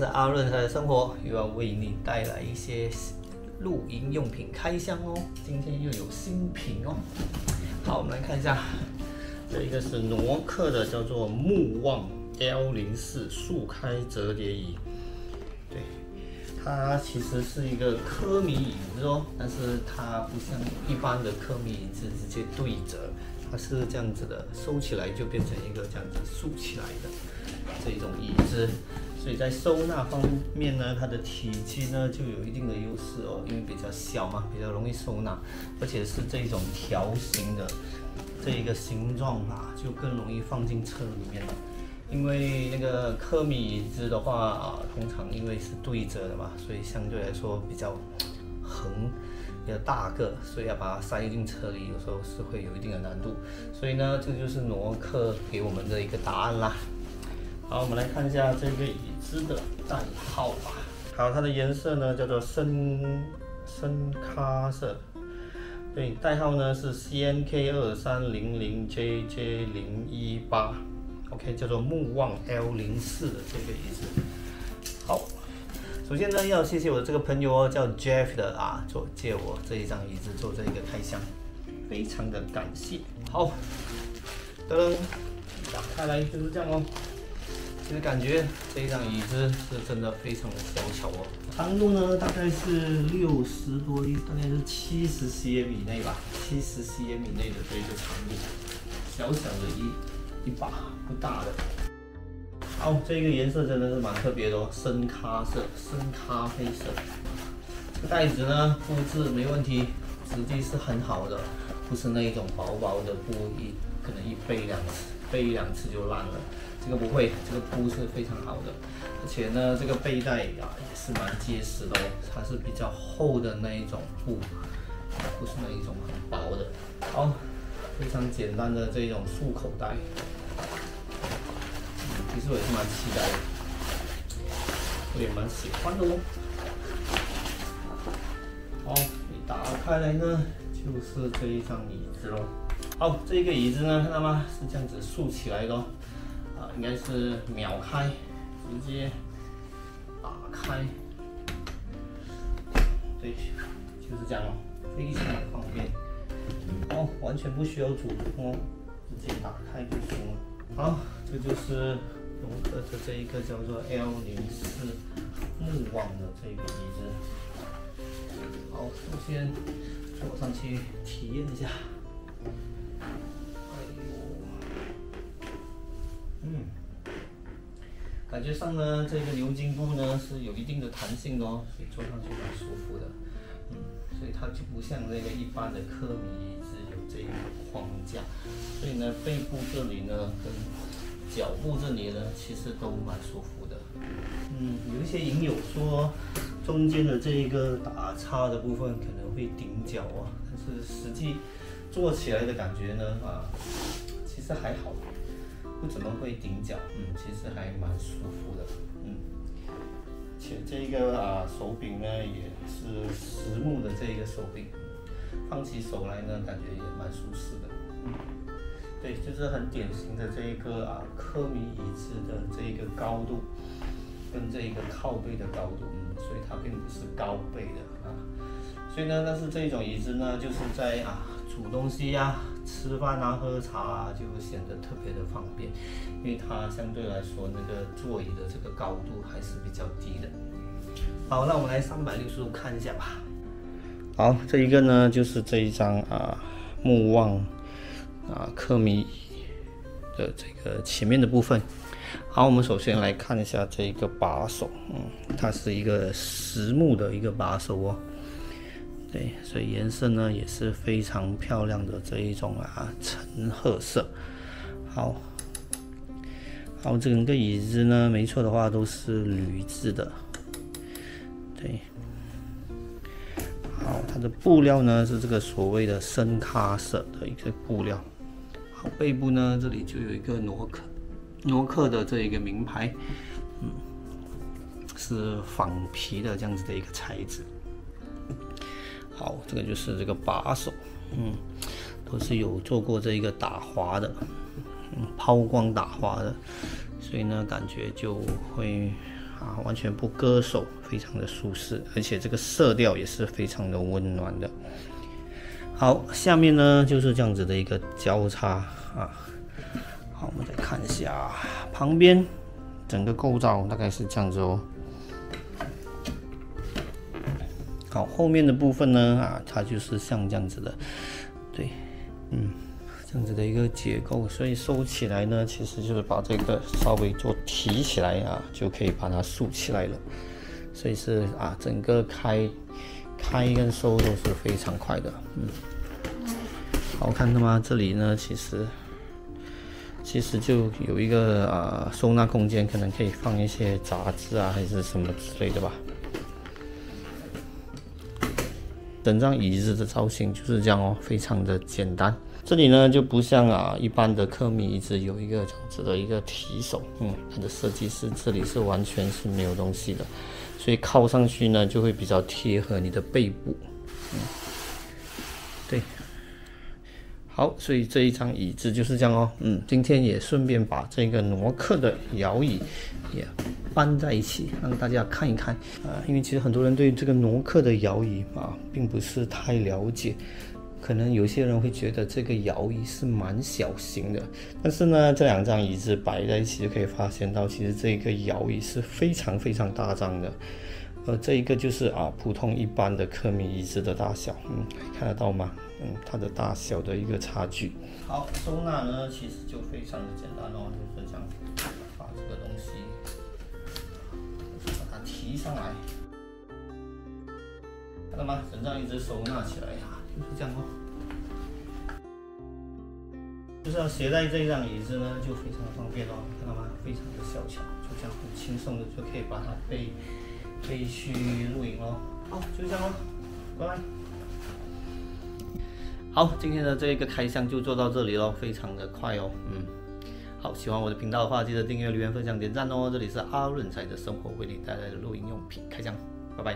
是阿润他的生活，又要为你带来一些露营用品开箱哦。今天又有新品哦。好，我们来看一下，这一个是挪克的，叫做木旺 L04 速开折叠椅。对，它其实是一个科米椅子哦，但是它不像一般的科米椅子直接对折，它是这样子的，收起来就变成一个这样子竖起来的这种椅子。所以在收纳方面呢，它的体积呢就有一定的优势哦，因为比较小嘛，比较容易收纳，而且是这种条形的这一个形状啊，就更容易放进车里面了。因为那个科米椅子的话通常因为是对折的嘛，所以相对来说比较横，比较大个，所以要把它塞进车里，有时候是会有一定的难度。所以呢，这就是挪克给我们的一个答案啦。好，我们来看一下这个椅子的代号吧。好，它的颜色呢叫做深咖色，对，代号呢是 CNK2300JJ018。OK， 叫做木旺 L04的这个椅子。好，首先呢要谢谢我的这个朋友哦，叫 Jeff 的借我这一张椅子做这一个开箱，非常的感谢。好，噔，打开来就是这样哦。其实感觉这一张椅子是真的非常的小巧哦，长度呢大概是60多，大概是70 cm 以内吧，70 cm 以内的这个长度，小小的一把，不大的。好，这个颜色真的是蛮特别的哦，深咖色，深咖啡色。这个袋子呢布置没问题，质地是很好的，不是那一种薄薄的布，可能一背一两次就烂了。这个不会，这个布是非常好的，而且呢，这个背带也是蛮结实的哦，它是比较厚的那一种布，不是那一种很薄的。好，非常简单的这种束口袋，其实我也是蛮期待的，我也蛮喜欢的哦。好，一打开来呢，就是这一张椅子咯。好，这个椅子呢，看到吗？是这样子竖起来的哦。应该是秒开，直接打开，对，就是这样哦，非常的方便哦，完全不需要主动哦，直接打开就行了。好，这就是挪克的这一个叫做 L04 木旺的这个椅子。好，首先坐上去体验一下。感觉上呢，这个牛筋布呢是有一定的弹性的哦，所以坐上去蛮舒服的。所以它就不像那个一般的科米椅子有这一个框架，所以呢背部这里呢跟脚部这里呢其实都蛮舒服的。有一些影友说中间的这一个打叉的部分可能会顶脚哦，但是实际坐起来的感觉呢其实还好。不怎么会顶脚，其实还蛮舒服的，且这个手柄呢也是实木的这个手柄，放起手来呢感觉也蛮舒适的，对，就是很典型的这一个科米椅子的这一个高度跟这一个靠背的高度，所以它并不是高背的所以呢，但是这种椅子呢就是在煮东西吃饭喝茶就显得特别的方便，因为它相对来说那个座椅的这个高度还是比较低的。好，那我们来360度看一下吧。好，这一个呢就是这一张木旺科米的这个前面的部分。好，我们首先来看一下这一个把手，它是一个实木的一个把手哦。对，所以颜色呢也是非常漂亮的这一种橙褐色。好，整个椅子呢，没错的话都是铝制的。对，好，它的布料呢是这个所谓的深咖色的一个布料。好，背部呢这里就有一个挪克的这一个名牌，是仿皮的这样子的一个材质。好，这个就是这个把手，都是有做过这一个打滑的，抛光打滑的，所以呢感觉就会啊，完全不割手，非常的舒适，而且这个色调也是非常的温暖的。好，下面呢就是这样子的一个交叉啊。好，我们再看一下旁边整个构造大概是这样子哦。好，后面的部分呢啊，它就是像这样子的，对，这样子的一个结构，所以收起来呢，其实就是把这个稍微做提起来啊，就可以把它竖起来了。所以是啊，整个开跟收都是非常快的，好看的吗？这里呢，其实就有一个收纳空间，可能可以放一些杂志啊，还是什么之类的吧。整张椅子的造型就是这样哦，非常的简单。这里呢就不像一般的科米椅子有一个这样子的一个提手，它的设计是这里是完全是没有东西的，所以靠上去呢就会比较贴合你的背部，对。好，所以这一张椅子就是这样哦。今天也顺便把这个挪克的摇椅也搬在一起，让大家看一看因为其实很多人对这个挪克的摇椅并不是太了解，可能有些人会觉得这个摇椅是蛮小型的，但是呢，这两张椅子摆在一起就可以发现到，其实这个摇椅是非常非常大张的。这一个就是普通一般的科米椅子的大小，看得到吗？它的大小的一个差距。好，收纳呢其实就非常的简单哦，就是这样，把这个东西把它提上来，看到吗？整张椅子收纳起来就是这样哦。就是要携带这张椅子呢，就非常的方便哦，看到吗？非常的小巧，就这样很轻松的就可以把它背去露营咯。好，就这样咯，拜拜。好，今天的这个开箱就做到这里咯，非常的快哦。好，喜欢我的频道的话，记得订阅、留言、分享、点赞哦。这里是阿润财的生活为你带来的露营用品开箱，拜拜。